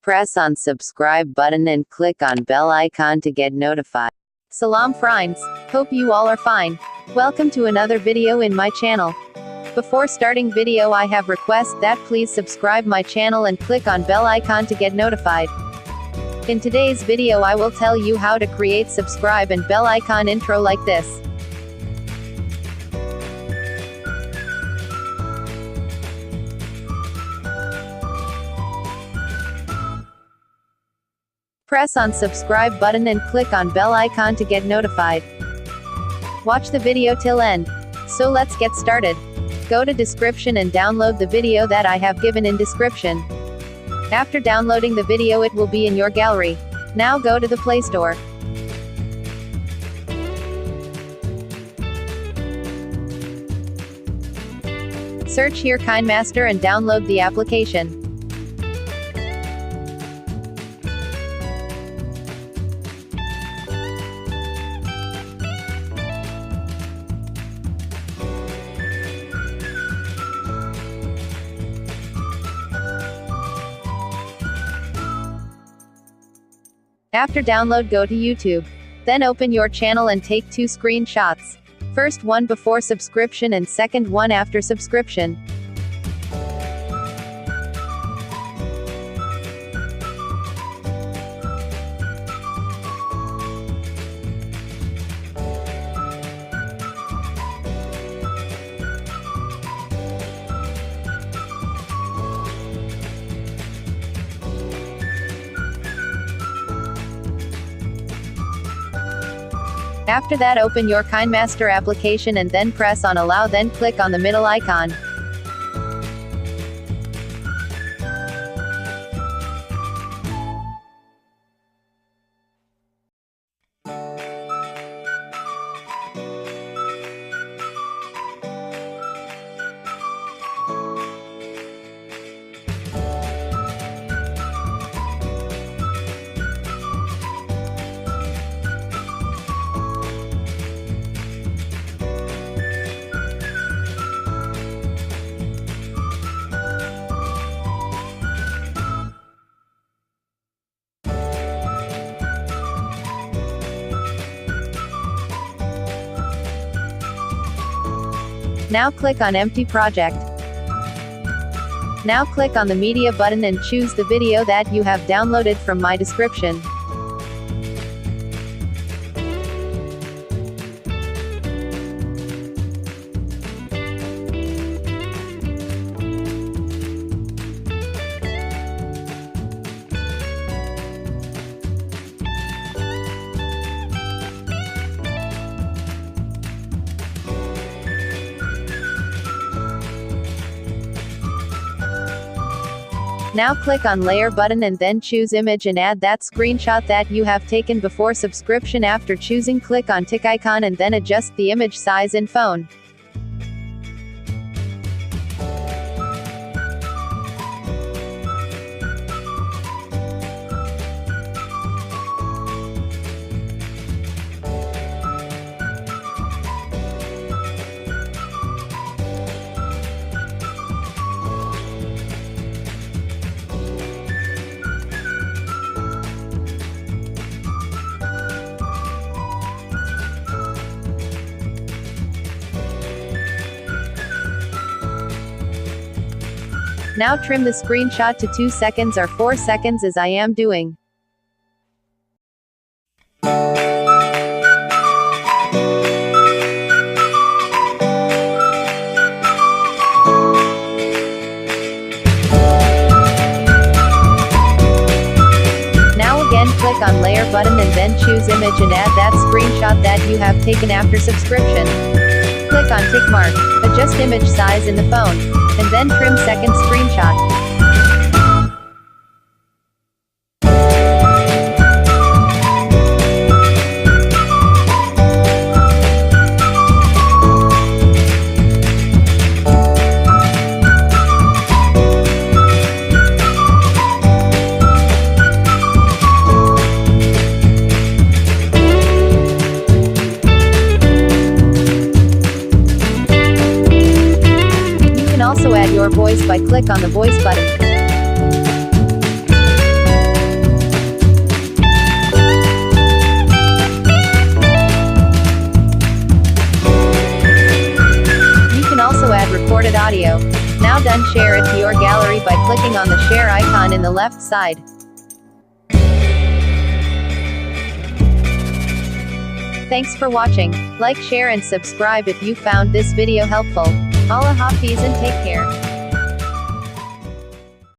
Press on subscribe button and click on bell icon to get notified. Salam freinds, hope you all are fine. Welcome to another video in my channel. Before starting video I have request that please subscribe my channel and click on bell icon to get notified. In today's video I will tell you how to create subscribe and bell icon intro like this. Press on subscribe button and click on bell icon to get notified. Watch the video till end. So let's get started. Go to description and download the video that I have given in description. After downloading the video it will be in your gallery. Now go to the Play Store. Search here KineMaster and download the application. After download go to YouTube. Then open your channel and take 2 screenshots. First one before subscription and second one after subscription. After that open your KineMaster application and then press on allow, then click on the middle icon. Now click on Empty Project. Now click on the Media button and choose the video that you have downloaded from my description. Now click on Layer button and then choose Image and add that screenshot that you have taken before subscription. After choosing click on tick icon and then adjust the image size in phone. Now trim the screenshot to 2 seconds or 4 seconds as I am doing. Now again click on Layer button and then choose Image and add that screenshot that you have taken after subscription. Click on tick mark, adjust image size in the phone, and then trim second screenshot. also add your voice by click on the voice button. then share it to your gallery by clicking on the share icon in the left side. Thanks for watching. Like, share and subscribe if you found this video helpful. Allah Hafiz and take care.